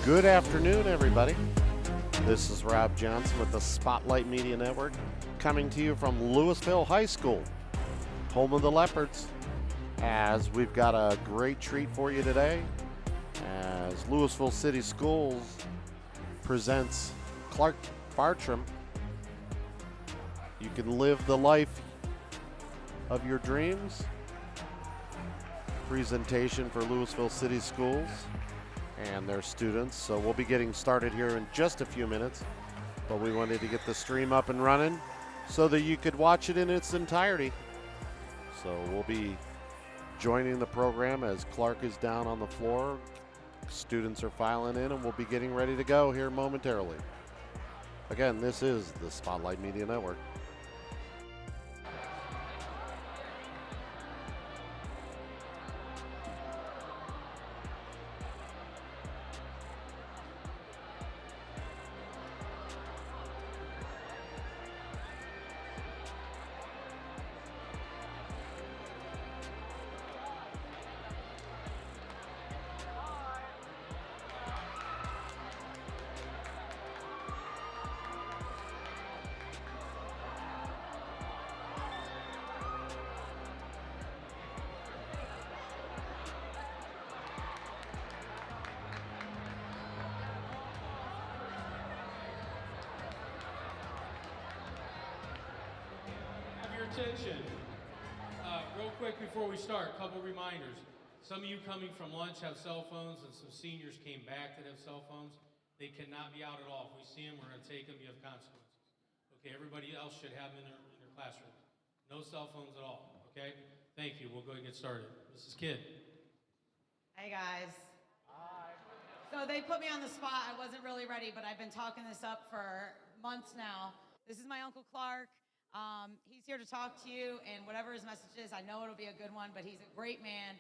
Good afternoon, everybody. This is Rob Johnson with the Spotlight Media Network, coming to you from Louisville High School, home of the Leopards, as we've got a great treat for you today, as Louisville City Schools presents Clark Bartram. You can live the life of your dreams. Presentation for Louisville City Schools and their students. So we'll be getting started here in just a few minutes, but we wanted to get the stream up and running so that you could watch it in its entirety. So we'll be joining the program as Clark is down on the floor. Students are filing in, and we'll be getting ready to go here momentarily. Again, this is the Spotlight Media Network. Attention. Real quick before we start, a couple reminders. Some of you coming from lunch have cell phones, and some seniors came back that have cell phones. They cannot be out at all. If we see them, we're going to take them. You have consequences. Okay, everybody else should have them in their classrooms. No cell phones at all, okay? Thank you. We'll go ahead and get started. Mrs. Kidd. Hey, guys. Hi. So they put me on the spot. I wasn't really ready, but I've been talking this up for months now. This is my Uncle Clark. He's here to talk to you, and whatever his message is, I know it'll be a good one, but he's a great man,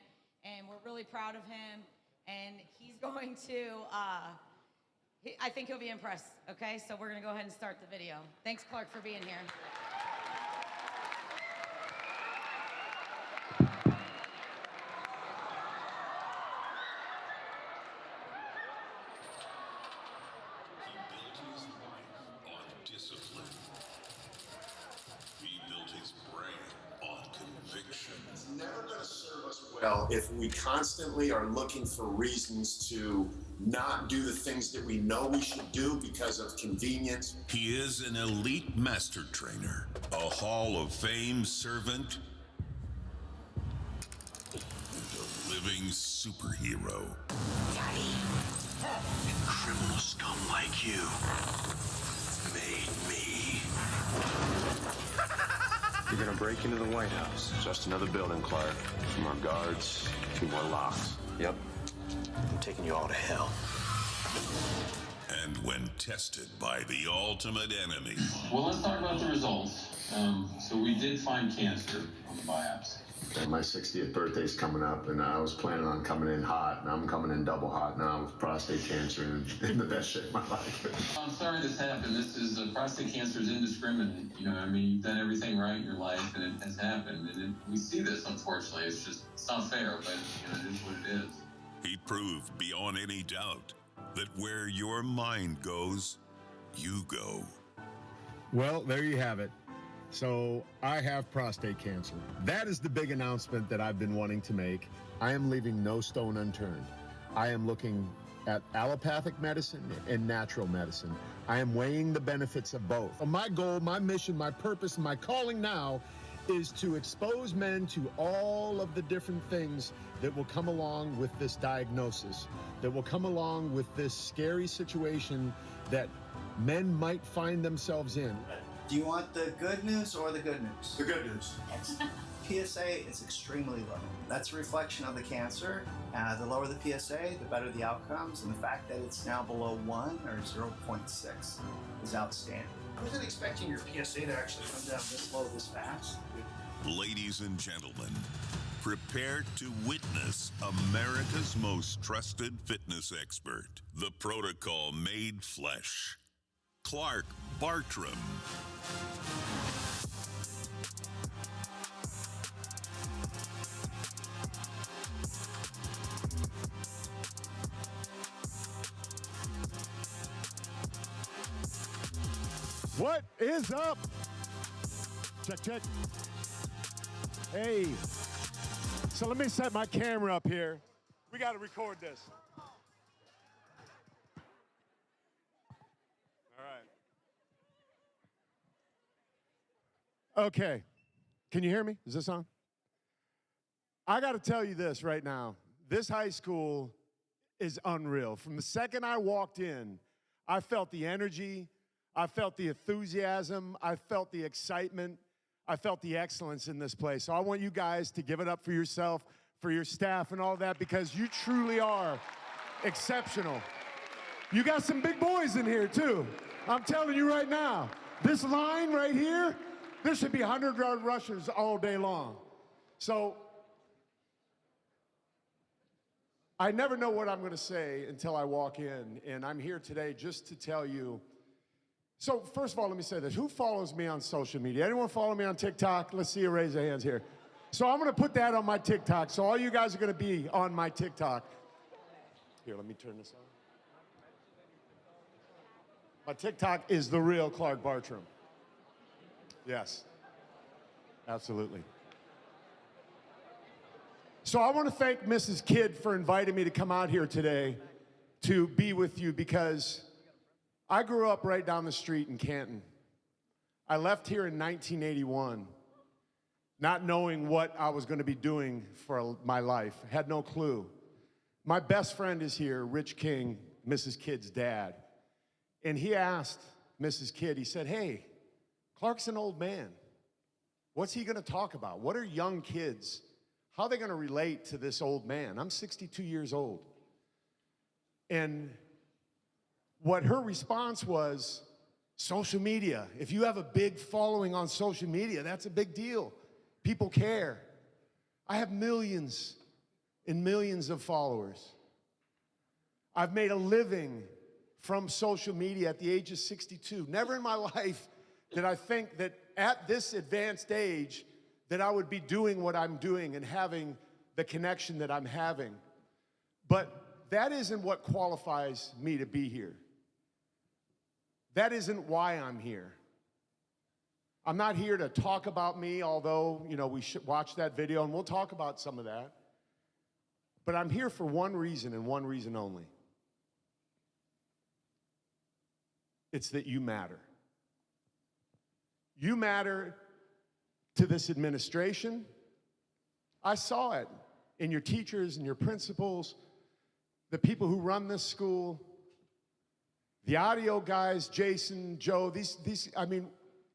and we're really proud of him, and he's going to, I think he'll be impressed, okay? So we're going to go ahead and start the video. Thanks, Clark, for being here. Well, if we constantly are looking for reasons to not do the things that we know we should do because of convenience. He is an elite master trainer, a Hall of Fame servant, and a living superhero. Daddy, criminal scum like you made me. You're gonna break into the White House. Just another building, Clark. Some more guards, a few more locks. Yep. I'm taking you all to hell. And when tested by the ultimate enemy. Well, let's talk about the results. So we did find cancer on the biopsy. Okay, my 60th birthday's coming up, and I was planning on coming in hot, and I'm coming in double hot now with prostate cancer and in the best shape of my life. I'm sorry this happened. This is prostate cancer is indiscriminate. You know, I mean, you've done everything right in your life, and it has happened. And we see this, unfortunately. It's not fair, but you know, it is what it is. He proved beyond any doubt that where your mind goes, you go. Well, there you have it. So I have prostate cancer. That is the big announcement that I've been wanting to make. I am leaving no stone unturned. I am looking at allopathic medicine and natural medicine. I am weighing the benefits of both. My goal, my mission, my purpose, my calling now is to expose men to all of the different things that will come along with this diagnosis, that will come along with this scary situation that men might find themselves in. Do you want the good news or the good news? The good news. PSA is extremely low. That's a reflection of the cancer. The lower the PSA, the better the outcomes, and the fact that it's now below 1 or 0.6 is outstanding. I wasn't expecting your PSA to actually come down this low this fast. Ladies and gentlemen, prepare to witness America's most trusted fitness expert, the protocol made flesh, Clark Bartram. What is up? Check, check. Hey. So let me set my camera up here. We got to record this. All right. Okay. Can you hear me? Is this on? I got to tell you this right now. This high school is unreal. From the second I walked in, I felt the energy, I felt the enthusiasm, I felt the excitement, I felt the excellence in this place. So I want you guys to give it up for yourself, for your staff and all that, because you truly are exceptional. You got some big boys in here too. I'm telling you right now, this line right here, there should be 100-yard rushers all day long. So I never know what I'm going to say until I walk in, and I'm here today just to tell you. So first of all, let me say this. Who follows me on social media? Anyone follow me on TikTok? Let's see you raise your hands here. So I'm going to put that on my TikTok. So all you guys are going to be on my TikTok. Here, let me turn this on. My TikTok is the real Clark Bartram. Yes, absolutely. So I want to thank Mrs. Kidd for inviting me to come out here today to be with you, because I grew up right down the street in Canton. I left here in 1981, not knowing what I was going to be doing for my life. I had no clue. My best friend is here, Rich King, Mrs. Kidd's dad. And he asked Mrs. Kidd, he said, hey, Clark's an old man. What's he going to talk about? What are young kids? How are they going to relate to this old man? I'm 62 years old. And what her response was, social media. If you have a big following on social media, that's a big deal. People care. I have millions and millions of followers. I've made a living from social media at the age of 62. Never in my life did I think that at this advanced age that I would be doing what I'm doing and having the connection that I'm having. But that isn't what qualifies me to be here. That isn't why I'm here. I'm not here to talk about me, although, you know, we should watch that video and we'll talk about some of that. But I'm here for one reason and one reason only. It's that you matter. You matter to this administration. I saw it in your teachers and your principals, the people who run this school, the audio guys, Jason, Joe, I mean,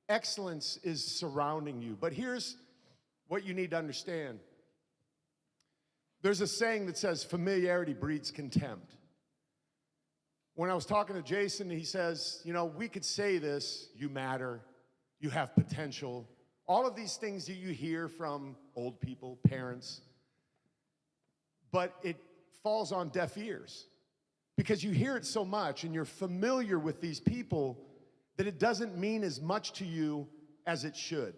excellence is surrounding you. But here's what you need to understand. There's a saying that says familiarity breeds contempt. When I was talking to Jason, he says, you know, we could say this, you matter, you have potential, all of these things that you hear from old people, parents, but it falls on deaf ears because you hear it so much and you're familiar with these people that it doesn't mean as much to you as it should.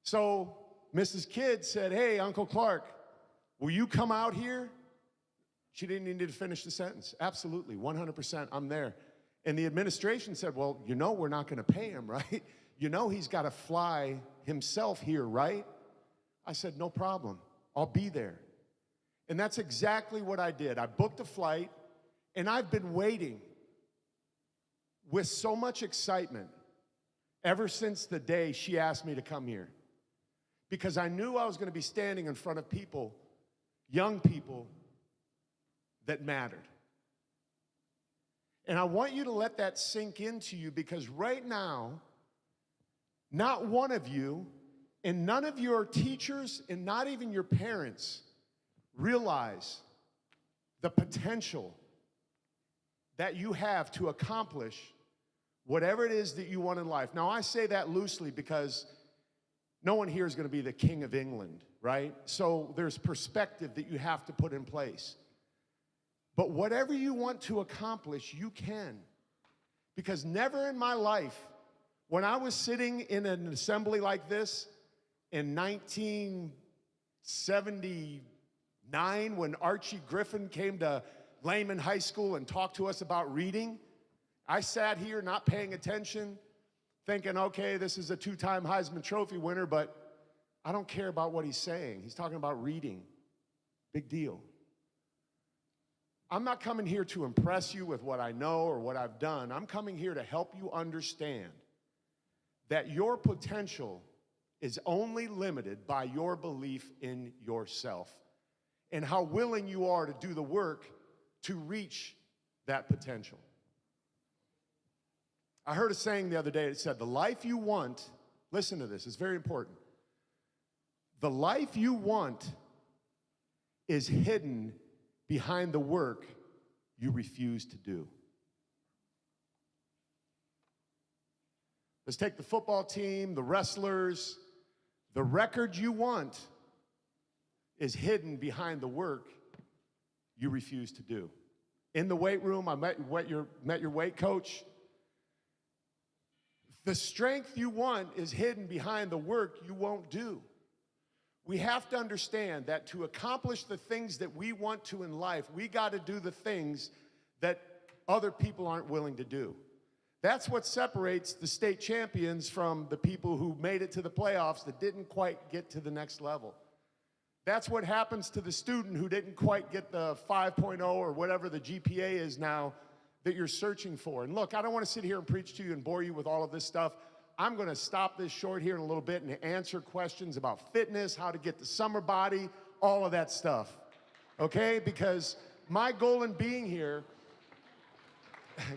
So Mrs. Kidd said, hey, Uncle Clark, will you come out here? She didn't need to finish the sentence. Absolutely, 100%, I'm there. And the administration said, well, you know we're not going to pay him, right? You know he's got to fly himself here, right? I said, no problem. I'll be there. And that's exactly what I did. I booked a flight, and I've been waiting with so much excitement ever since the day she asked me to come here. Because I knew I was going to be standing in front of people, young people, that mattered. And I want you to let that sink into you, because right now, not one of you, and none of your teachers, and not even your parents, realize the potential that you have to accomplish whatever it is that you want in life. Now, I say that loosely because no one here is going to be the king of England, right? So there's perspective that you have to put in place. But whatever you want to accomplish, you can. Because never in my life, when I was sitting in an assembly like this in 1979, when Archie Griffin came to Lehman High School and talked to us about reading, I sat here not paying attention, thinking, okay, this is a 2-time Heisman Trophy winner, but I don't care about what he's saying. He's talking about reading. Big deal. I'm not coming here to impress you with what I know or what I've done. I'm coming here to help you understand that your potential is only limited by your belief in yourself and how willing you are to do the work to reach that potential. I heard a saying the other day. It said, the life you want, listen to this, it's very important. The life you want is hidden behind the work you refuse to do. Let's take the football team, the wrestlers. The record you want is hidden behind the work you refuse to do. In the weight room, I met your weight coach. The strength you want is hidden behind the work you won't do. We have to understand that to accomplish the things that we want to in life, we got to do the things that other people aren't willing to do. That's what separates the state champions from the people who made it to the playoffs that didn't quite get to the next level. That's what happens to the student who didn't quite get the 5.0 or whatever the GPA is now that you're searching for. And look, I don't want to sit here and preach to you and bore you with all of this stuff. I'm going to stop this short here in a little bit and answer questions about fitness, how to get the summer body, all of that stuff, okay? Because my goal in being here,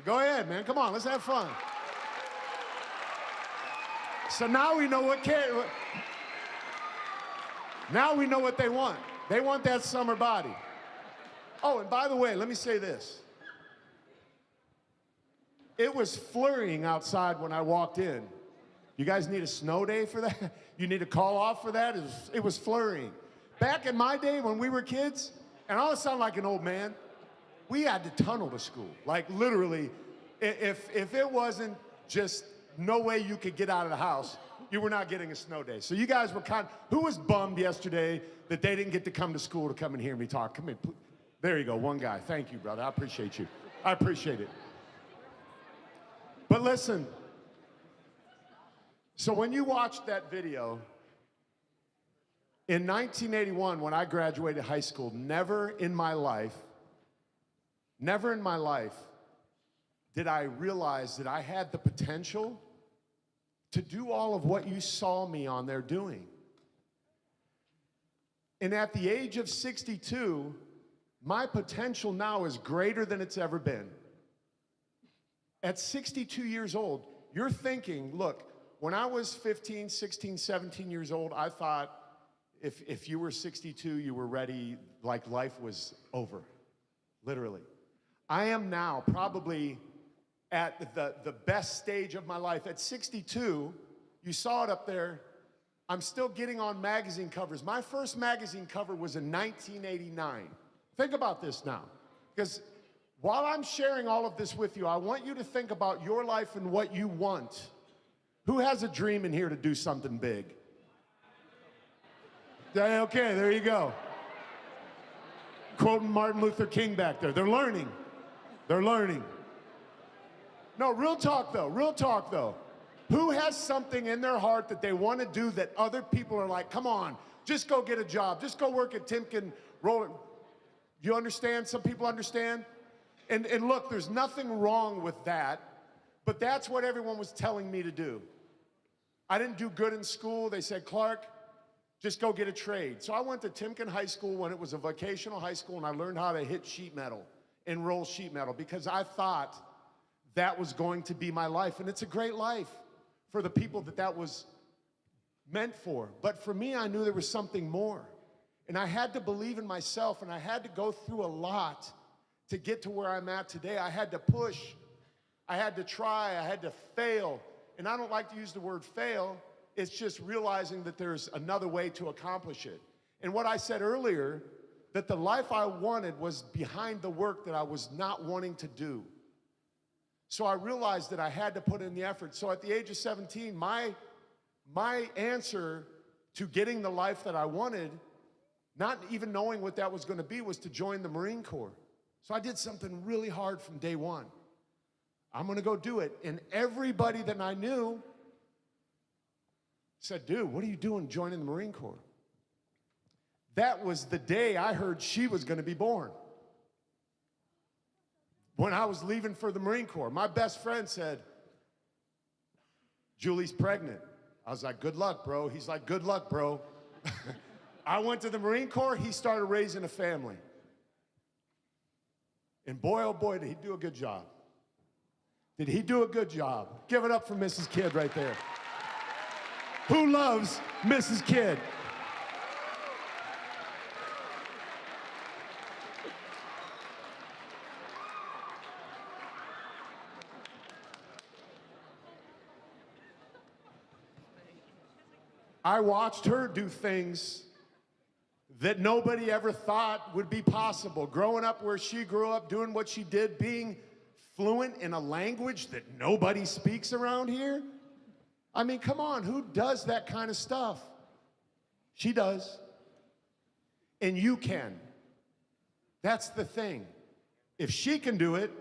go ahead, man, come on, let's have fun. So now we know now we know what they want. They want that summer body. Oh, and by the way, let me say this. It was flurrying outside when I walked in. You guys need a snow day for that? You need a call off for that? It was flurrying. Back in my day when we were kids, and I always sound like an old man, we had to tunnel to school. Like literally, if it wasn't just no way you could get out of the house, you were not getting a snow day. So you guys were who was bummed yesterday that they didn't get to come to school to come and hear me talk? Come in, please. There you go, one guy. Thank you, brother, I appreciate you. I appreciate it. But listen, so when you watch that video, in 1981, when I graduated high school, never in my life did I realize that I had the potential to do all of what you saw me on there doing. And at the age of 62, my potential now is greater than it's ever been. At 62 years old, you're thinking, look, when I was 15, 16, 17 years old, I thought if you were 62, you were ready, like life was over, literally. I am now probably at the best stage of my life. At 62, you saw it up there, I'm still getting on magazine covers. My first magazine cover was in 1989. Think about this now, because while I'm sharing all of this with you, I want you to think about your life and what you want. Who has a dream in here to do something big? Okay, there you go. Quoting Martin Luther King back there. They're learning. They're learning. No, real talk though. Who has something in their heart that they want to do that other people are like, come on, just go get a job. Just go work at Timken Roller. You understand? Some people understand? And look, there's nothing wrong with that, but that's what everyone was telling me to do. I didn't do good in school. They said, Clark, just go get a trade. So I went to Timken High School when it was a vocational high school, and I learned how to hit sheet metal and roll sheet metal because I thought that was going to be my life. And it's a great life for the people that was meant for. But for me, I knew there was something more. And I had to believe in myself, and I had to go through a lot to get to where I'm at today. I had to push. I had to try. I had to fail. And I don't like to use the word fail. It's just realizing that there's another way to accomplish it. And what I said earlier, that the life I wanted was behind the work that I was not wanting to do. So I realized that I had to put in the effort. So at the age of 17, my answer to getting the life that I wanted, not even knowing what that was going to be, was to join the Marine Corps. So I did something really hard from day one. I'm going to go do it. And everybody that I knew said, dude, what are you doing joining the Marine Corps? That was the day I heard she was going to be born. When I was leaving for the Marine Corps, my best friend said, Julie's pregnant. I was like, good luck, bro. He's like, good luck, bro. I went to the Marine Corps. He started raising a family. And boy, oh boy, did he do a good job. Did he do a good job? Give it up for Mrs. Kidd right there. Who loves Mrs. Kidd? I watched her do things that nobody ever thought would be possible. Growing up where she grew up, doing what she did, being fluent in a language that nobody speaks around here. I mean, come on, who does that kind of stuff? She does. And you can. That's the thing. If she can do it,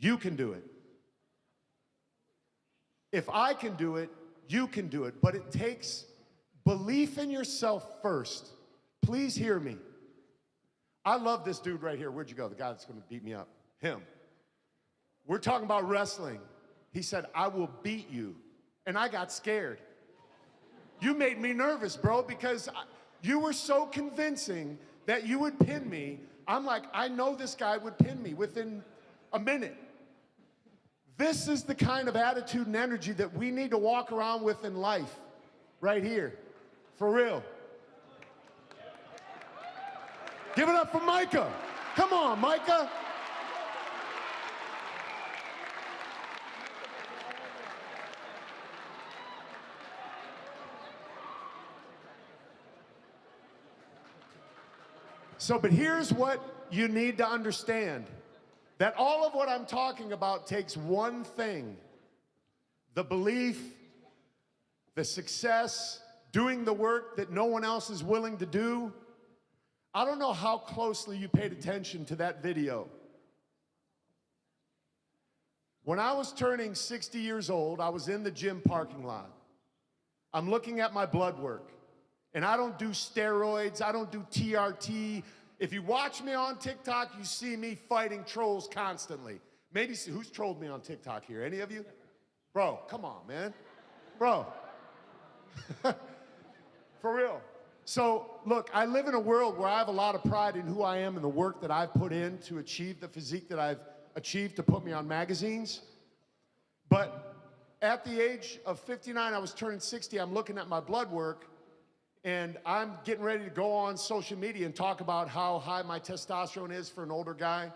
you can do it. If I can do it, you can do it. But it takes belief in yourself first. Please hear me. I love this dude right here. Where'd you go? The guy that's going to beat me up. Him. We're talking about wrestling. He said, I will beat you. And I got scared. You made me nervous, bro, because you were so convincing that you would pin me. I'm like, I know this guy would pin me within a minute. This is the kind of attitude and energy that we need to walk around with in life, right here, for real. Give it up for Micah. Come on, Micah. So, but here's what you need to understand. That all of what I'm talking about takes one thing: the belief, the success, doing the work that no one else is willing to do. I don't know how closely you paid attention to that video. When I was turning 60 years old, I was in the gym parking lot. I'm looking at my blood work, and I don't do steroids, I don't do TRT. If you watch me on TikTok, you see me fighting trolls constantly. Maybe, who's trolled me on TikTok here? Any of you? Bro, come on, man. Bro. For real. So, look, I live in a world where I have a lot of pride in who I am and the work that I've put in to achieve the physique that I've achieved to put me on magazines. But at the age of 59, I was turning 60, I'm looking at my blood work, and I'm getting ready to go on social media and talk about how high my testosterone is for an older guy.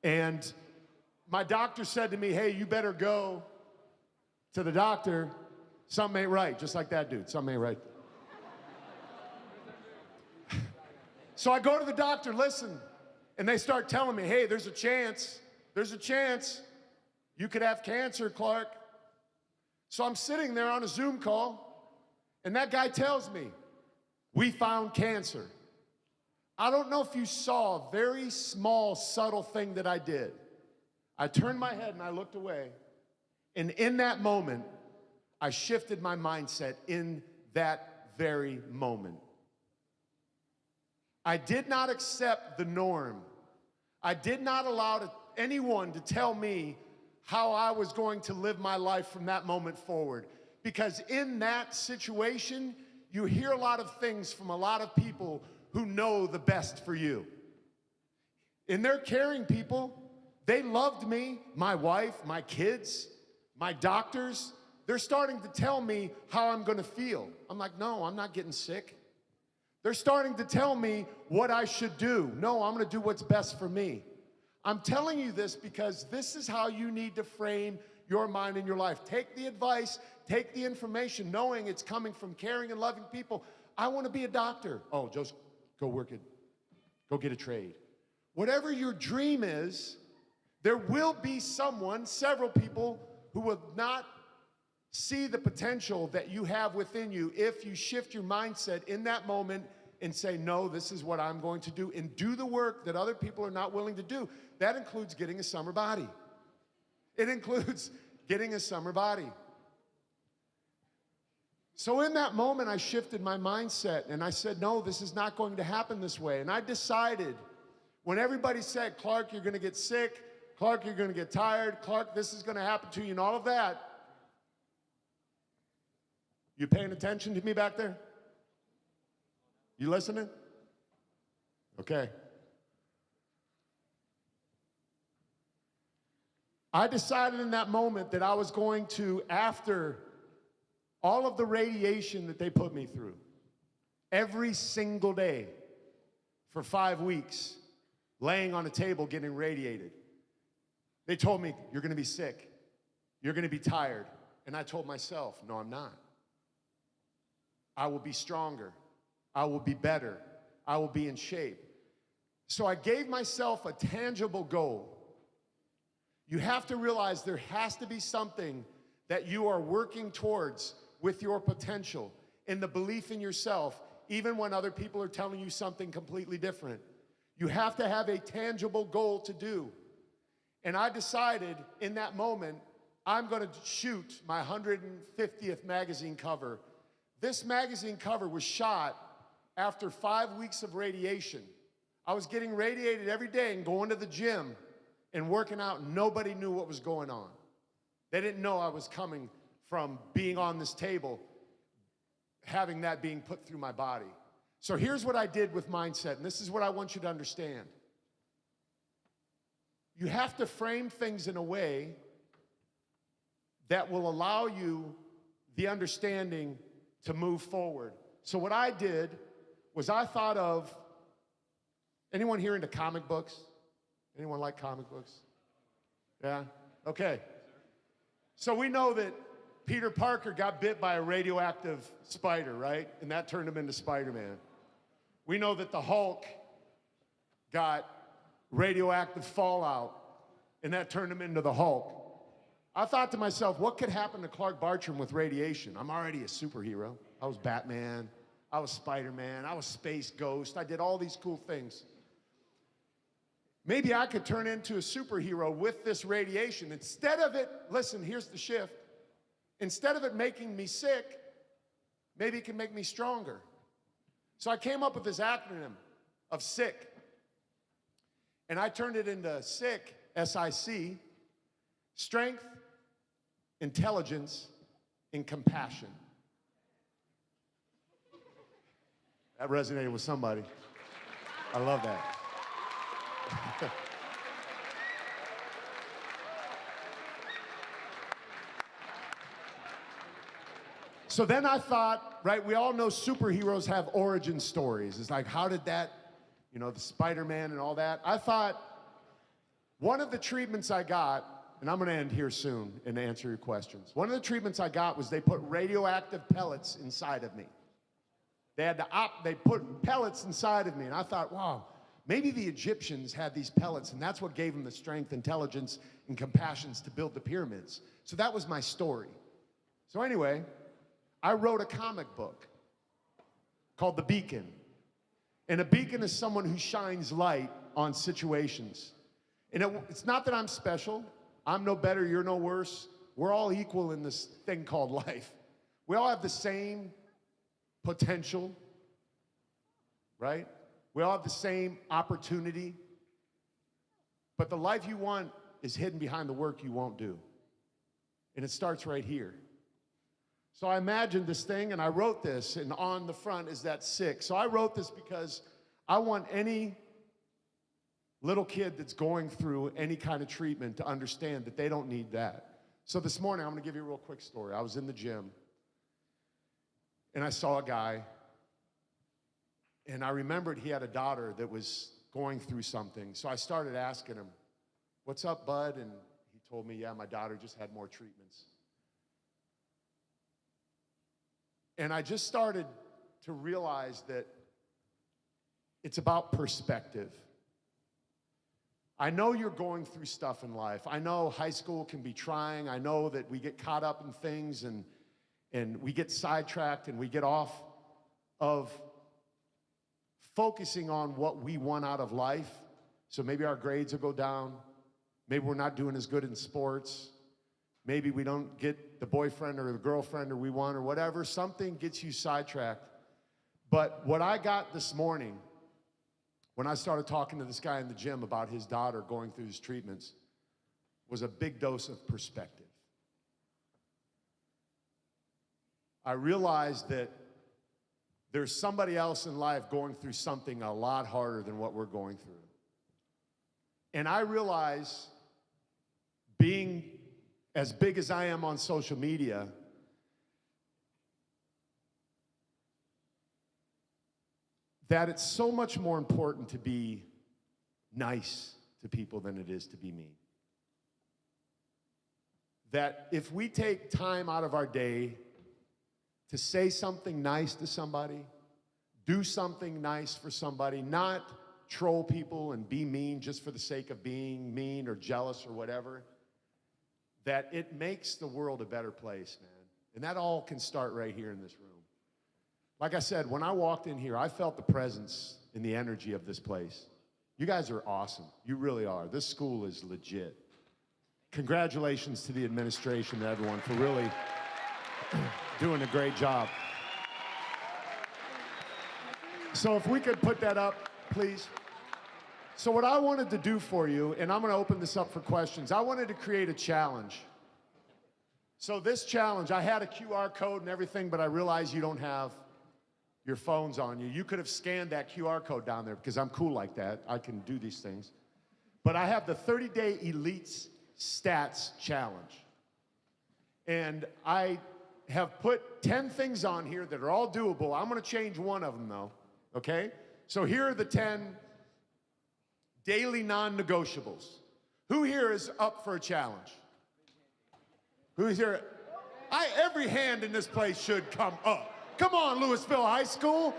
And my doctor said to me, hey, you better go to the doctor. Something ain't right. Just like that dude. Something ain't right. So I go to the doctor, listen, and they start telling me, hey, there's a chance you could have cancer, Clark. So I'm sitting there on a Zoom call, and that guy tells me, we found cancer. I don't know if you saw a very small, subtle thing that I did. I turned my head and I looked away, and in that moment, I shifted my mindset in that very moment. I did not accept the norm. I did not allow anyone to tell me how I was going to live my life from that moment forward. Because in that situation, you hear a lot of things from a lot of people who know the best for you. And they're caring people. They loved me, my wife, my kids, my doctors. They're starting to tell me how I'm going to feel. I'm like, no, I'm not getting sick. They're starting to tell me what I should do. No, I'm going to do what's best for me. I'm telling you this because this is how you need to frame your mind and your life. Take the advice, take the information, knowing it's coming from caring and loving people. I want to be a doctor. Oh, just go work it. Go get a trade. Whatever your dream is, there will be someone, several people, who will not see the potential that you have within you if you shift your mindset in that moment and say, no, this is what I'm going to do, and do the work that other people are not willing to do. That includes getting a summer body. It includes getting a summer body. So in that moment, I shifted my mindset, and I said, no, this is not going to happen this way. And I decided, when everybody said, Clark, you're going to get sick, Clark, you're going to get tired, Clark, this is going to happen to you, and all of that, you paying attention to me back there? You listening? Okay. I decided in that moment that I was going to, after all of the radiation that they put me through, every single day for 5 weeks, laying on a table getting radiated. They told me, you're going to be sick. You're going to be tired. And I told myself, no, I'm not. I will be stronger. I will be better. I will be in shape. So I gave myself a tangible goal. You have to realize there has to be something that you are working towards with your potential and the belief in yourself, even when other people are telling you something completely different. You have to have a tangible goal to do. And I decided in that moment, I'm going to shoot my 150th magazine cover. This magazine cover was shot after 5 weeks of radiation. I was getting radiated every day and going to the gym and working out. Nobody knew what was going on. They didn't know I was coming from being on this table, having that being put through my body. So here's what I did with mindset, and this is what I want you to understand. You have to frame things in a way that will allow you the understanding to move forward. So what I did was I thought of, anyone here into comic books? Anyone like comic books? Yeah? Okay. So we know that Peter Parker got bit by a radioactive spider, right? And that turned him into Spider-Man. We know that the Hulk got radioactive fallout, and that turned him into the Hulk. I thought to myself, what could happen to Clark Bartram with radiation? I'm already a superhero. I was Batman. I was Spider-Man. I was Space Ghost. I did all these cool things. Maybe I could turn into a superhero with this radiation. Instead of it, listen, here's the shift. Instead of it making me sick, maybe it can make me stronger. So I came up with this acronym of SICK. And I turned it into SICK, S-I-C, strength, intelligence, and compassion. That resonated with somebody. I love that. So then I thought, right, we all know superheroes have origin stories. It's like, how did that, you know, the Spider-Man and all that. I thought one of the treatments I got, and I'm going to end here soon and answer your questions. One of the treatments I got was they put radioactive pellets inside of me. They put pellets inside of me, and I thought, wow, maybe the Egyptians had these pellets, and that's what gave them the strength, intelligence, and compassions to build the pyramids. So that was my story. So anyway, I wrote a comic book called The Beacon. And a beacon is someone who shines light on situations. And it's not that I'm special. I'm no better, you're no worse. We're all equal in this thing called life. We all have the same potential, right? We all have the same opportunity. But the life you want is hidden behind the work you won't do. And it starts right here. So I imagined this thing, and I wrote this, and on the front is that SICK. So I wrote this because I want any little kid that's going through any kind of treatment to understand that they don't need that. So this morning, I'm going to give you a real quick story. I was in the gym, and I saw a guy, and I remembered he had a daughter that was going through something. So I started asking him, "What's up, bud?" And he told me, "Yeah, my daughter just had more treatments." And I just started to realize that it's about perspective. I know you're going through stuff in life. I know high school can be trying. I know that we get caught up in things and we get sidetracked and we get off of focusing on what we want out of life. So maybe our grades will go down. Maybe we're not doing as good in sports. Maybe we don't get the boyfriend or the girlfriend or we want or whatever. Something gets you sidetracked. But what I got this morning when I started talking to this guy in the gym about his daughter going through his treatments was a big dose of perspective. I realized that there's somebody else in life going through something a lot harder than what we're going through. And I realize, being as big as I am on social media, that it's so much more important to be nice to people than it is to be mean. That if we take time out of our day to say something nice to somebody, do something nice for somebody, not troll people and be mean just for the sake of being mean or jealous or whatever, that it makes the world a better place, man. And that all can start right here in this room. Like I said, when I walked in here, I felt the presence and the energy of this place. You guys are awesome. You really are. This school is legit. Congratulations to the administration and everyone for really doing a great job. So if we could put that up, please. So what I wanted to do for you, and I'm going to open this up for questions, I wanted to create a challenge. So this challenge, I had a QR code and everything, but I realized you don't have your phones on you. You could have scanned that QR code down there because I'm cool like that. I can do these things. But I have the 30-day Elites Stats Challenge. And I have put 10 things on here that are all doable. I'm going to change one of them, though, okay? So here are the 10 daily non-negotiables. Who here is up for a challenge? Who's here? Every hand in this place should come up. Come on, Louisville High School.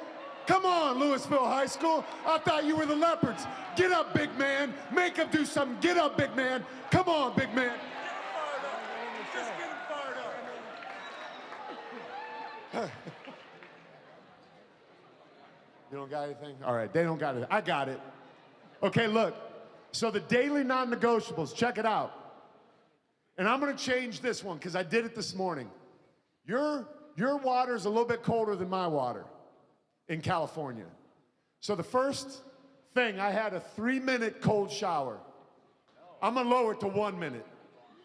Come on, Louisville High School. I thought you were the Leopards. Get up, big man. Make them do something. Get up, big man. Come on, big man. Just get him fired up. You don't got anything? All right, they don't got it. I got it. Okay, look. So the daily non-negotiables, check it out. And I'm going to change this one because I did it this morning. Your water is a little bit colder than my water in California. So the first thing, I had a 3-minute cold shower. I'm going to lower it to 1 minute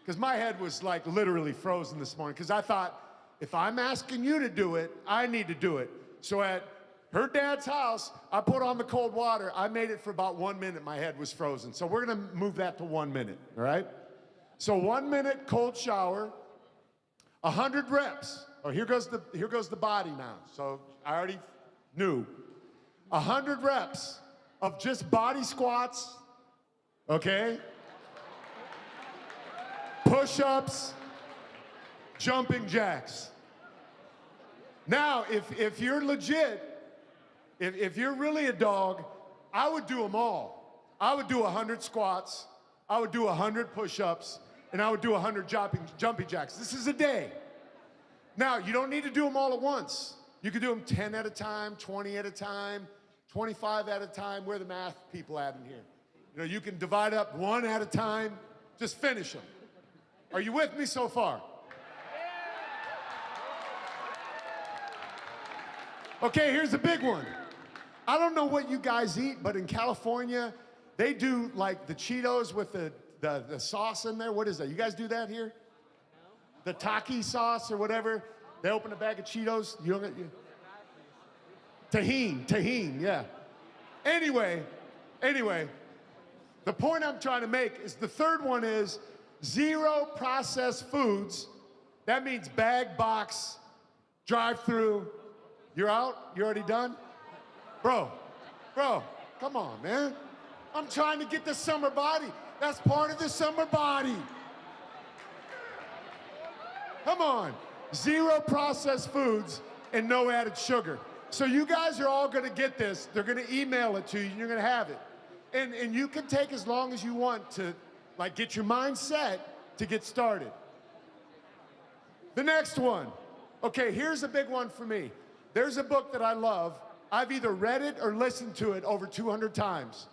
because my head was like literally frozen this morning because I thought, if I'm asking you to do it, I need to do it. So at her dad's house, I put on the cold water. I made it for about 1 minute. My head was frozen. So we're going to move that to 1 minute, all right? So 1 minute cold shower, 100 reps. Oh, here goes the body now. So I already knew. 100 reps of just body squats, okay? Push-ups, jumping jacks. Now, if you're legit, if you're really a dog, I would do them all. I would do 100 squats, I would do 100 push-ups, and I would do 100 jumping jacks. This is a day. Now, you don't need to do them all at once. You can do them 10 at a time, 20 at a time, 25 at a time. Where are the math people at in here? You know, you can divide up 1 at a time. Just finish them. Are you with me so far? Okay, here's a big one. I don't know what you guys eat, but in California, they do like the Cheetos with the sauce in there. What is that? You guys do that here? The Taki sauce or whatever. They open a bag of Cheetos. You don't get Tahini, yeah. Anyway, the point I'm trying to make is the third one is 0 processed foods. That means bag, box, drive-through. You're out? You already done? Bro, come on, man. I'm trying to get the summer body. That's part of the summer body. Come on. 0 processed foods and no added sugar. So you guys are all gonna get this. They're gonna email it to you and you're gonna have it. And you can take as long as you want to like get your mind set to get started. The next one. Okay, here's a big one for me. There's a book that I love. I've either read it or listened to it over 200 times.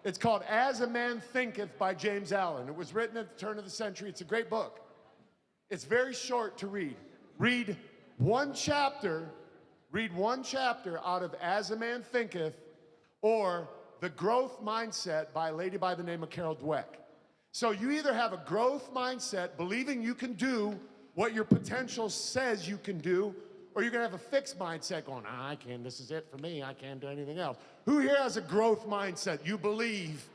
It's called As a Man Thinketh by James Allen. It was written at the turn of the century. It's a great book. It's very short to read. Read one chapter out of As a Man Thinketh or The Growth Mindset by a lady by the name of Carol Dweck. So you either have a growth mindset, believing you can do what your potential says you can do, or you're gonna have a fixed mindset going, I can, this is it for me, I can't do anything else. Who here has a growth mindset? You believe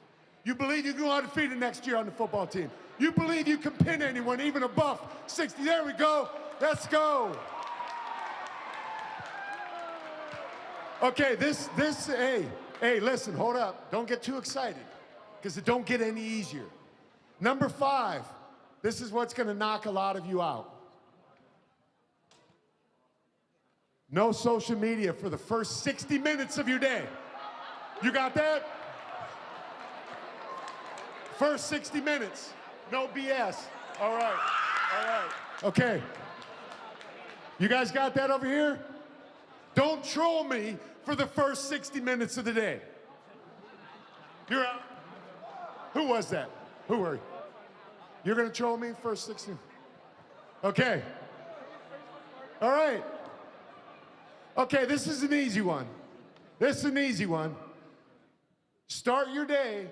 you can go undefeated next year on the football team. You believe you can pin anyone, even a buff 60. There we go, let's go. Okay, hey, listen, hold up. Don't get too excited, because it don't get any easier. Number 5, this is what's gonna knock a lot of you out. No social media for the first 60 minutes of your day. You got that? First 60 minutes, no BS. All right. Okay. You guys got that over here? Don't troll me for the first 60 minutes of the day. You're out. Who was that? Who were you? You're gonna troll me first 60? Okay. All right. Okay, this is an easy one. Start your day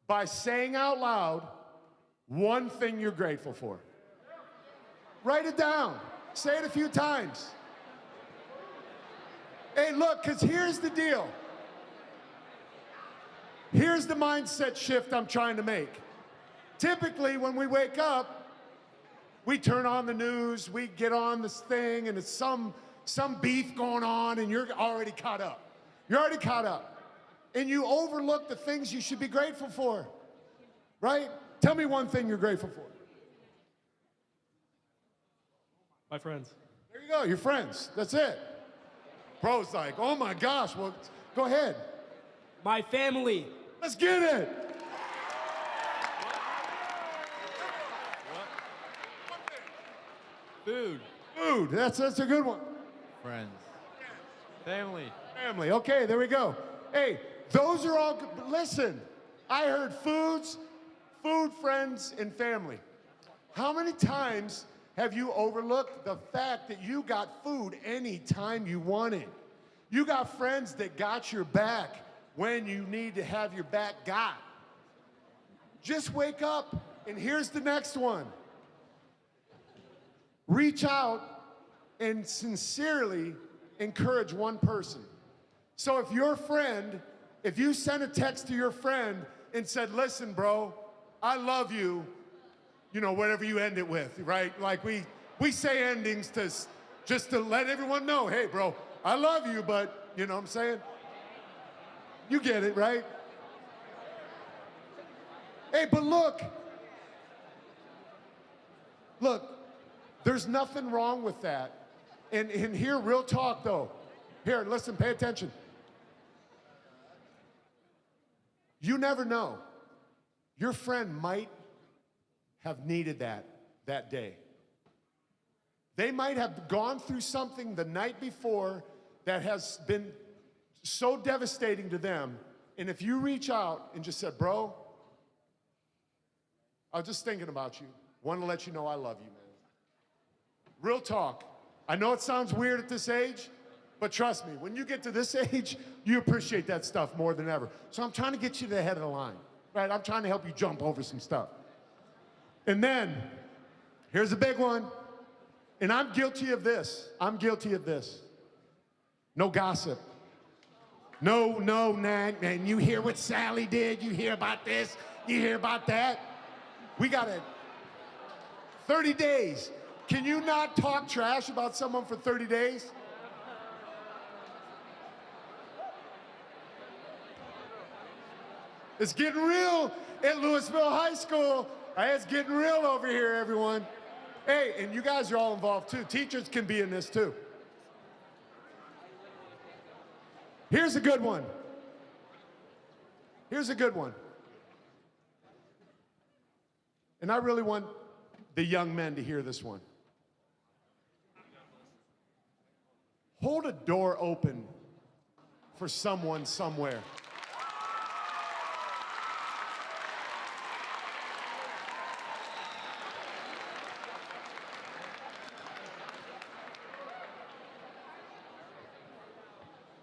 by saying out loud one thing you're grateful for. Write it down. Say it a few times. Hey, look, because here's the deal. Here's the mindset shift I'm trying to make. Typically, when we wake up, we turn on the news, we get on this thing, and it's some beef going on, and you're already caught up. And you overlook the things you should be grateful for, right? Tell me one thing you're grateful for. My friends. There you go, your friends. That's it. Bro's like, oh my gosh, well, go ahead. My family. Let's get it. Food, that's a good one. Friends. Family. Family, okay, there we go. Hey, those are all good. Listen, I heard food, friends, and family. How many times have you overlooked the fact that you got food anytime you wanted? You got friends that got your back when you need to have your back got. Just wake up, and here's the next one. Reach out and sincerely encourage one person. So if you send a text to your friend and said, listen, bro, I love you, whatever you end it with, right? Like we say endings just to let everyone know, hey, bro, I love you, but you know what I'm saying? You get it, right? Hey, but look, there's nothing wrong with that. And here, real talk though. Here, listen, pay attention. You never know. Your friend might have needed that day. They might have gone through something the night before that has been so devastating to them. And if you reach out and just said, bro, I was just thinking about you. Want to let you know I love you, man. Real talk. I know it sounds weird at this age, but trust me, when you get to this age, you appreciate that stuff more than ever. So I'm trying to get you to the head of the line, right? I'm trying to help you jump over some stuff. And then, here's a big one, and I'm guilty of this. No gossip. No, and you hear what Sally did, you hear about this, you hear about that. We got it. 30 days. Can you not talk trash about someone for 30 days? It's getting real at Louisville High School. It's getting real over here, everyone. Hey, and you guys are all involved too. Teachers can be in this too. Here's a good one. And I really want the young men to hear this one. Hold a door open for someone somewhere.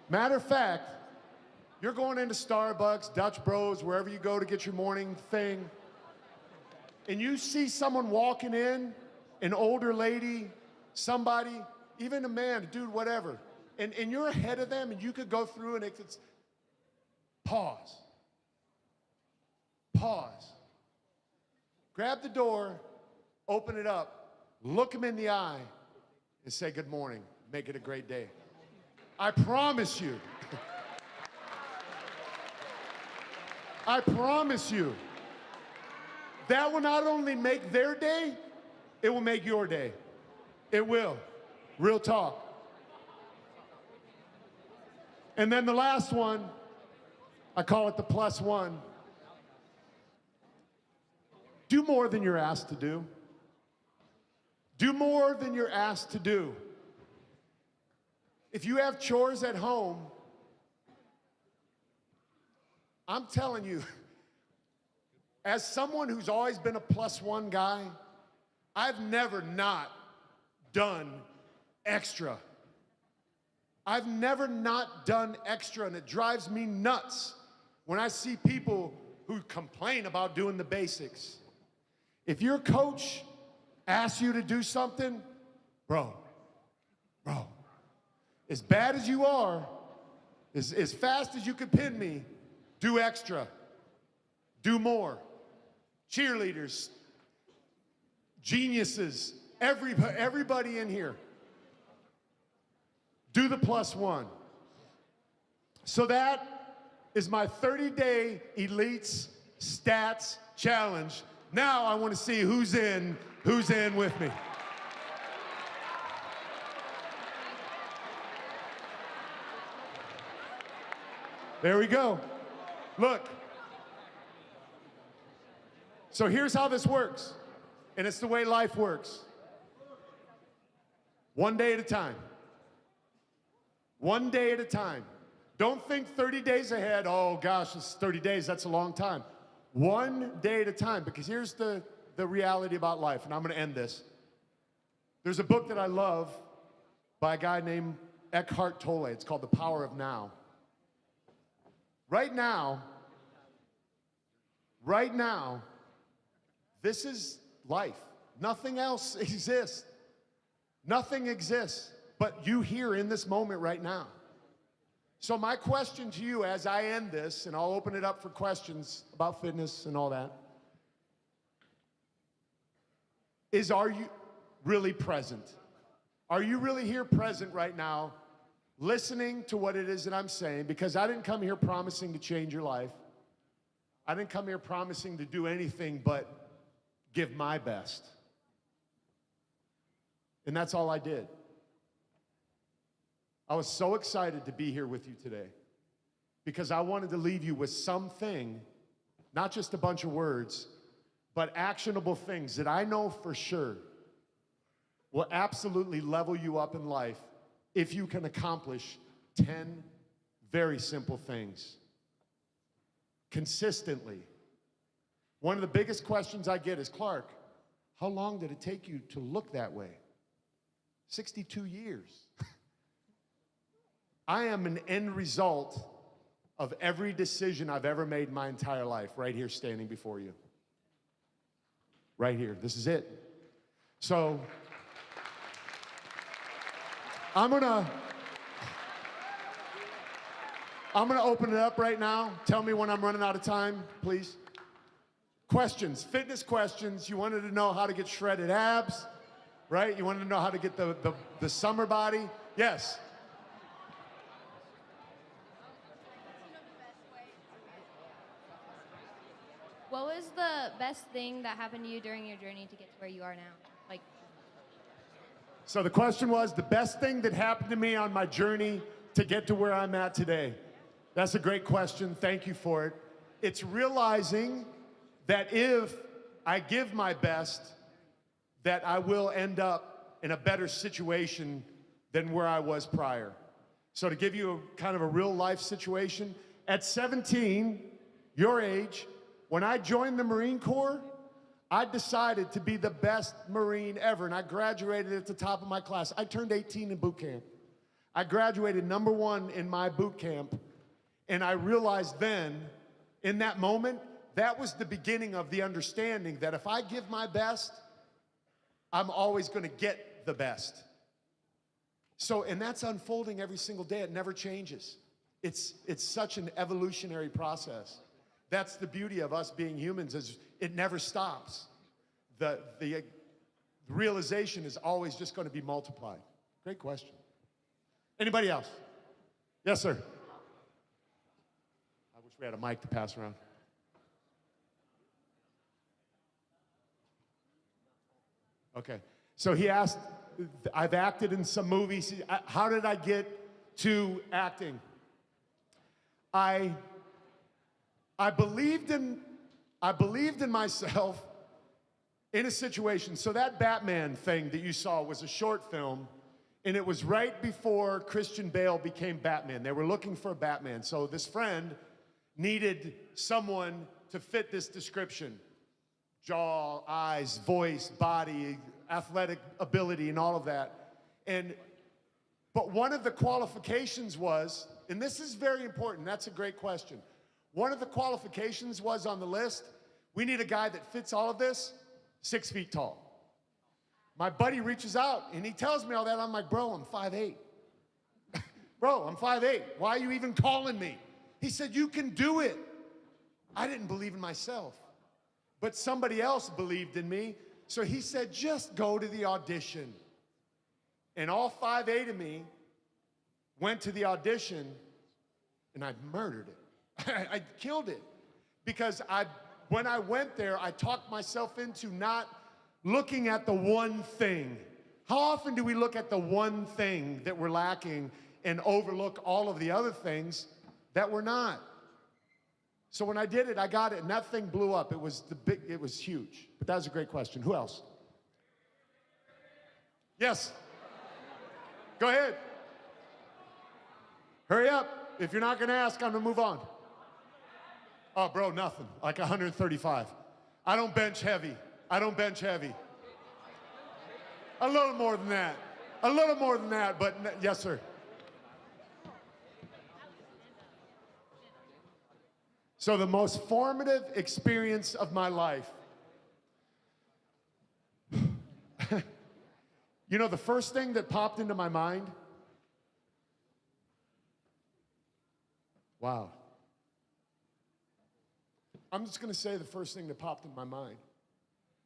Matter of fact, you're going into Starbucks, Dutch Bros, wherever you go to get your morning thing, and you see someone walking in, an older lady, somebody, even a man, a dude, whatever, and you're ahead of them, and you could go through and it's pause. Pause. Grab the door, open it up, look them in the eye, and say good morning. Make it a great day. I promise you. I promise you. That will not only make their day, it will make your day. It will. Real talk. And then the last one, I call it the plus one. Do more than you're asked to do. Do more than you're asked to do. If you have chores at home, I'm telling you, as someone who's always been a plus one guy, I've never not done extra. I've never not done extra, and it drives me nuts when I see people who complain about doing the basics. If your coach asks you to do something, bro, as bad as you are, as fast as you could pin me, do extra. Do more. Cheerleaders, geniuses, everybody in here. Do the plus one. So that is my 30-day Elites Stats Challenge. Now I want to see who's in with me. There we go. Look. So here's how this works, and it's the way life works. One day at a time. One day at a time. Don't think 30 days ahead. Oh gosh, it's 30 days, that's a long time. One day at a time, because here's the reality about life, and I'm gonna end this. There's a book that I love by a guy named Eckhart Tolle. It's called The Power of Now. Right now, this is life. Nothing else exists. Nothing exists but you here in this moment right now. So my question to you as I end this, and I'll open it up for questions about fitness and all that, is are you really present? Are you really here present right now, listening to what it is that I'm saying? Because I didn't come here promising to change your life. I didn't come here promising to do anything but give my best. And that's all I did. I was so excited to be here with you today because I wanted to leave you with something, not just a bunch of words, but actionable things that I know for sure will absolutely level you up in life if you can accomplish 10 very simple things consistently. One of the biggest questions I get is, Clark, how long did it take you to look that way? 62 years. I am an end result of every decision I've ever made my entire life, right here standing before you. Right here, this is it. So, I'm gonna open it up right now. Tell me when I'm running out of time, please. Questions, fitness questions. You wanted to know how to get shredded abs, right? You wanted to know how to get the summer body. Yes. What was the best thing that happened to you during your journey to get to where you are now? So the question was, the best thing that happened to me on my journey to get to where I'm at today. That's a great question. Thank you for it. It's realizing that if I give my best, that I will end up in a better situation than where I was prior. So to give you a kind of a real life situation, at 17, your age, when I joined the Marine Corps, I decided to be the best Marine ever, and I graduated at the top of my class. I turned 18 in boot camp. I graduated #1 in my boot camp, and I realized then, in that moment, that was the beginning of the understanding that if I give my best, I'm always going to get the best. So, and that's unfolding every single day. It never changes. It's such an evolutionary process. That's the beauty of us being humans, is it never stops. The realization is always just going to be multiplied. Great question. Anybody else? Yes, sir. I wish we had a mic to pass around. Okay. So he asked, I've acted in some movies. How did I get to acting? I believed in myself in a situation. So that Batman thing that you saw was a short film, and it was right before Christian Bale became Batman. They were looking for a Batman. So this friend needed someone to fit this description. Jaw, eyes, voice, body, athletic ability, and all of that. But one of the qualifications was, and this is very important, that's a great question. One of the qualifications was on the list, we need a guy that fits all of this, 6 feet tall. My buddy reaches out and he tells me all that. I'm like, bro, I'm 5'8". Bro, I'm 5'8". Why are you even calling me? He said, you can do it. I didn't believe in myself, but somebody else believed in me. So he said, just go to the audition. And all 5'8" of me went to the audition, and I murdered it. I killed it. Because when I went there, I talked myself into not looking at the one thing. How often do we look at the one thing that we're lacking and overlook all of the other things that we're not? So when I did it, I got it, and that thing blew up. It was huge. But that was a great question. Who else? Yes. Go ahead. Hurry up. If you're not going to ask, I'm going to move on. Oh, bro, nothing. Like 135. I don't bench heavy. I don't bench heavy. A little more than that. A little more than that, but yes, sir. So the most formative experience of my life. You know, the first thing that popped into my mind. Wow. I'm just going to say the first thing that popped in my mind.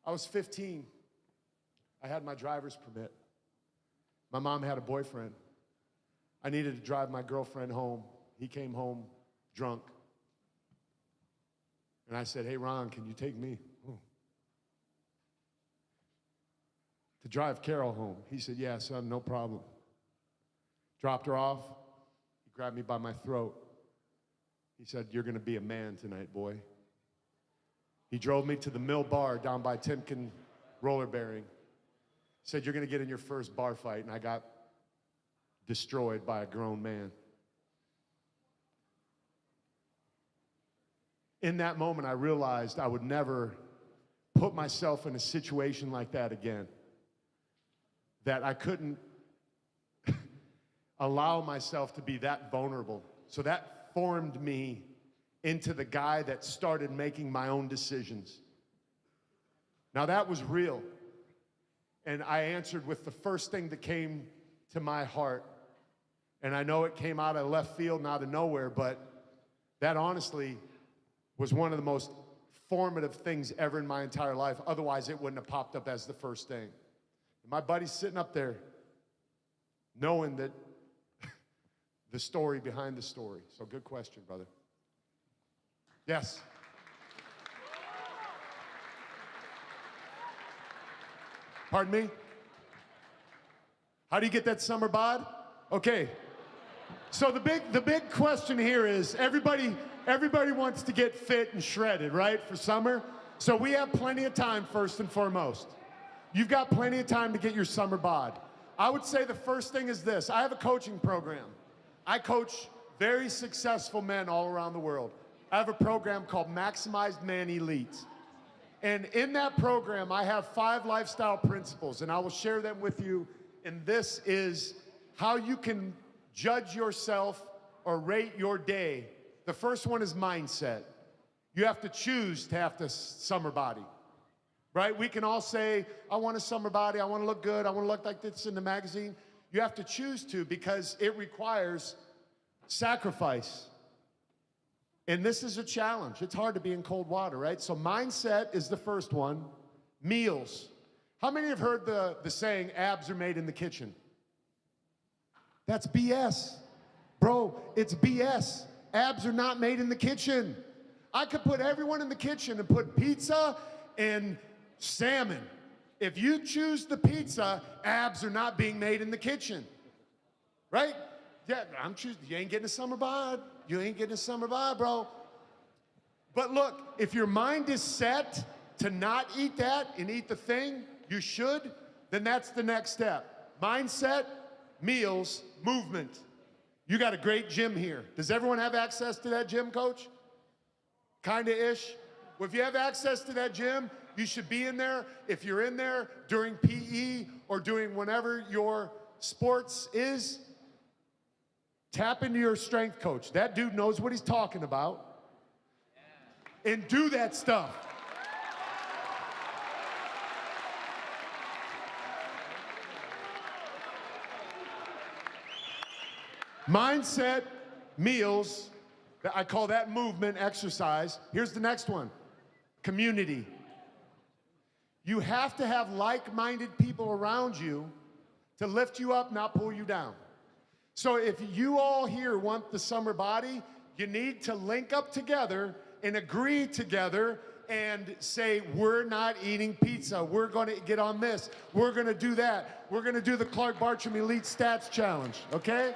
I was 15. I had my driver's permit. My mom had a boyfriend. I needed to drive my girlfriend home. He came home drunk. And I said, hey, Ron, can you take me? To drive Carol home. He said, yeah, son, no problem. Dropped her off. He grabbed me by my throat. He said, you're going to be a man tonight, boy. He drove me to the Mill Bar down by Timken Roller Bearing. Said, you're going to get in your first bar fight. And I got destroyed by a grown man. In that moment, I realized I would never put myself in a situation like that again. That I couldn't allow myself to be that vulnerable. So that formed me into the guy that started making my own decisions. Now that was real. And I answered with the first thing that came to my heart. And I know it came out of left field and out of nowhere, but that honestly was one of the most formative things ever in my entire life. Otherwise, it wouldn't have popped up as the first thing. And my buddy's sitting up there knowing that the story behind the story. So good question, brother. Yes. Pardon me? How do you get that summer bod? Okay. So the big question here is everybody wants to get fit and shredded, right, for summer? So we have plenty of time, first and foremost. You've got plenty of time to get your summer bod. I would say the first thing is this. I have a coaching program. I coach very successful men all around the world. I have a program called Maximized Man Elite. And in that program, I have 5 lifestyle principles, and I will share them with you. And this is how you can judge yourself or rate your day. The first one is mindset. You have to choose to have this summer body, right? We can all say, I want a summer body, I want to look good, I want to look like this in the magazine. You have to choose to, because it requires sacrifice. And this is a challenge. It's hard to be in cold water, right? So mindset is the first one. Meals. How many have heard the saying, abs are made in the kitchen? That's BS. Bro, it's BS. Abs are not made in the kitchen. I could put everyone in the kitchen and put pizza and salmon. If you choose the pizza, abs are not being made in the kitchen. Right? Yeah, I'm choosing. You ain't getting a summer bod. You ain't getting a summer bod, bro. But look, if your mind is set to not eat that and eat the thing you should, then that's the next step. Mindset, meals, movement. You got a great gym here. Does everyone have access to that gym, coach? Kinda-ish. Well, if you have access to that gym, you should be in there. If you're in there during PE or doing whenever your sports is, tap into your strength coach. That dude knows what he's talking about. And do that stuff. Mindset, meals, I call that movement, exercise. Here's the next one, community. You have to have like-minded people around you to lift you up, not pull you down. So if you all here want the summer body, you need to link up together and agree together and say, we're not eating pizza. We're going to get on this. We're going to do that. We're going to do the Clark Bartram Elite Stats Challenge, okay?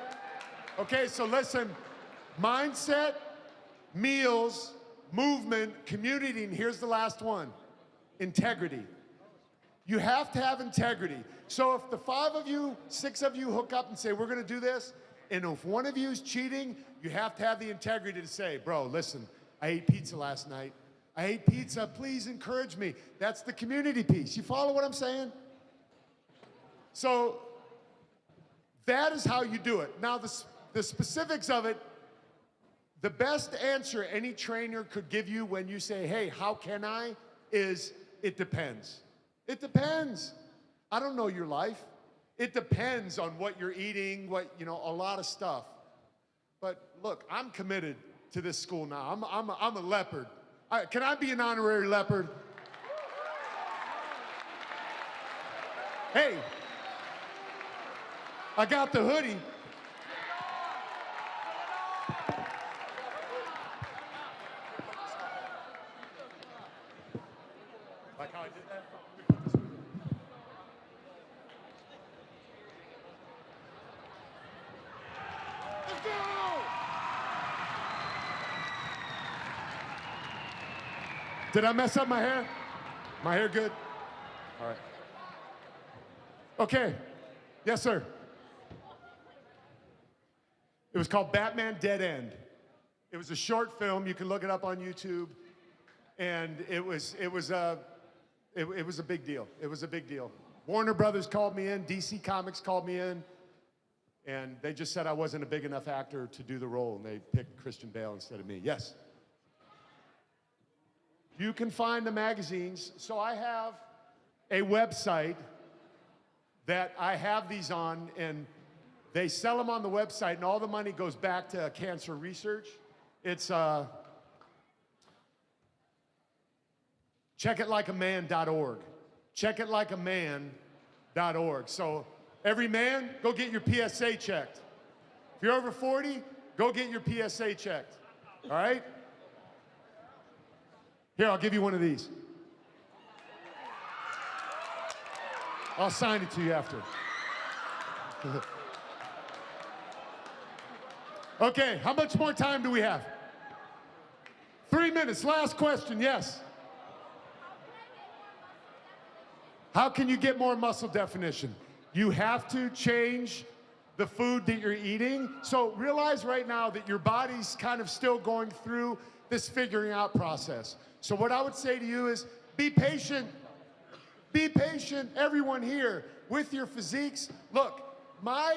Okay, so listen, mindset, meals, movement, community, and here's the last one, integrity. You have to have integrity. So if the 5 of you, 6 of you hook up and say, we're gonna do this, and if one of you is cheating, you have to have the integrity to say, bro, listen, I ate pizza last night. I ate pizza, please encourage me. That's the community piece. You follow what I'm saying? So that is how you do it. Now the specifics of it, the best answer any trainer could give you when you say, hey, how can I, is it depends. It depends. I don't know your life. It depends on what you're eating, a lot of stuff. But look, I'm committed to this school now. I'm a leopard. Can I be an honorary leopard? Hey, I got the hoodie. Like how I did that? Let's go! Did I mess up my hair? My hair good? All right. Okay. Yes, sir. It was called Batman Dead End. It was a short film. You can look it up on YouTube. And it was a big deal. It was a big deal. Warner Brothers called me in, DC Comics called me in, and they just said I wasn't a big enough actor to do the role, and they picked Christian Bale instead of me. Yes. You can find the magazines. So I have a website that I have these on, and they sell them on the website, and all the money goes back to cancer research. It's checkitlikeaman.org. Checkitlikeaman.org. So every man, go get your PSA checked. If you're over 40, go get your PSA checked. All right? Here, I'll give you one of these. I'll sign it to you after. Okay, how much more time do we have? 3 minutes, last question, yes. How can you get more muscle definition? You have to change the food that you're eating. So realize right now that your body's kind of still going through this figuring out process. So what I would say to you is be patient. Be patient, everyone here, with your physiques. Look, I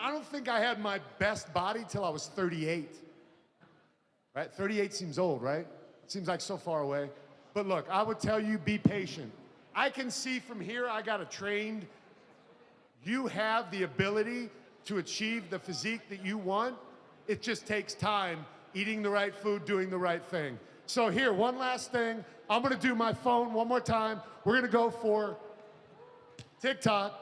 don't think I had my best body till I was 38. Right? 38 seems old, right? It seems like so far away. But look, I would tell you, be patient. I can see from here, I got a trained. You have the ability to achieve the physique that you want. It just takes time, eating the right food, doing the right thing. So here, one last thing. I'm gonna do my phone one more time. We're gonna go for TikTok.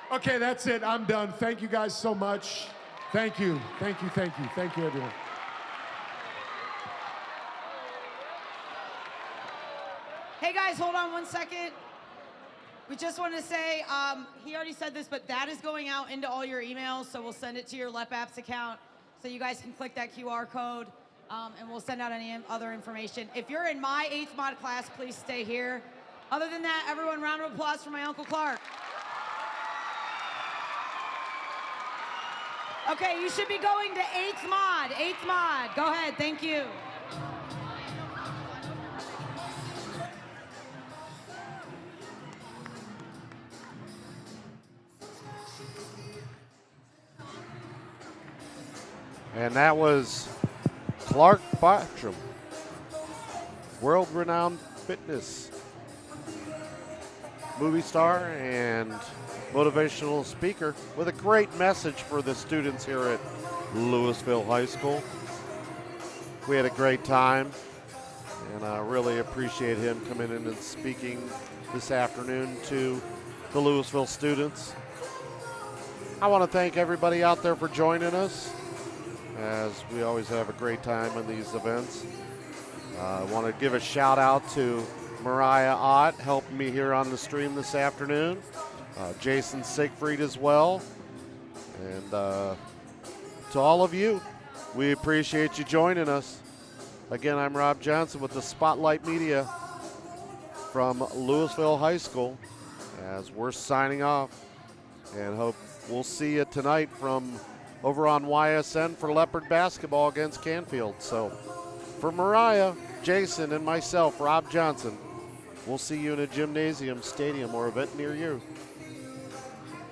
Okay, that's it. I'm done. Thank you guys so much. Thank you. Thank you. Thank you. Thank you, everyone. Hey guys, hold on one second. We just want to say, he already said this, but that is going out into all your emails, so we'll send it to your Lep Apps account so you guys can click that QR code, and we'll send out any other information. If you're in my 8th mod class, please stay here. Other than that, everyone, round of applause for my Uncle Clark. Okay, you should be going to 8th mod. 8th mod. Go ahead. Thank you. And that was Clark Bartram, world-renowned fitness movie star and motivational speaker with a great message for the students here at Louisville High School. We had a great time, and I really appreciate him coming in and speaking this afternoon to the Louisville students. I want to thank everybody out there for joining us, as we always have a great time in these events. I want to give a shout out to Mariah Ott, helping me here on the stream this afternoon. Jason Siegfried as well. And to all of you, we appreciate you joining us. Again, I'm Rob Johnson with the Spotlight Media from Louisville High School, as we're signing off, and hope we'll see you tonight from over on YSN for Leopard basketball against Canfield. So for Mariah, Jason, and myself, Rob Johnson, we'll see you in a gymnasium, stadium, or event near you.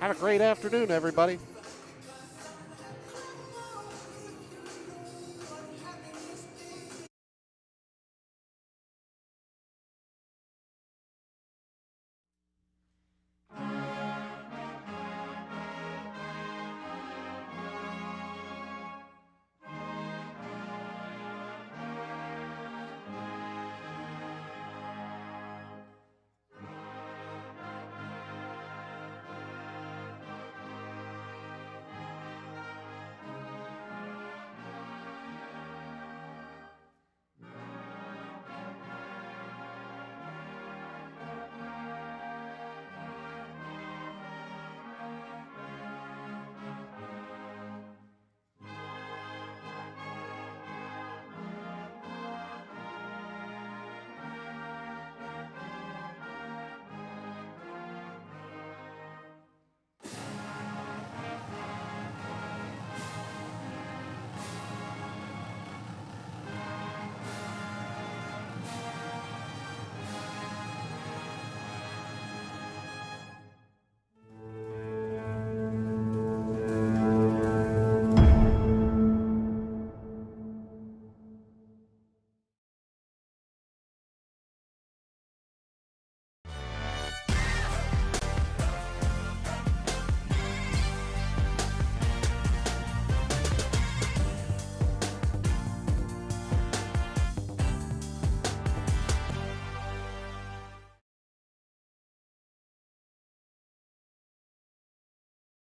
Have a great afternoon, everybody.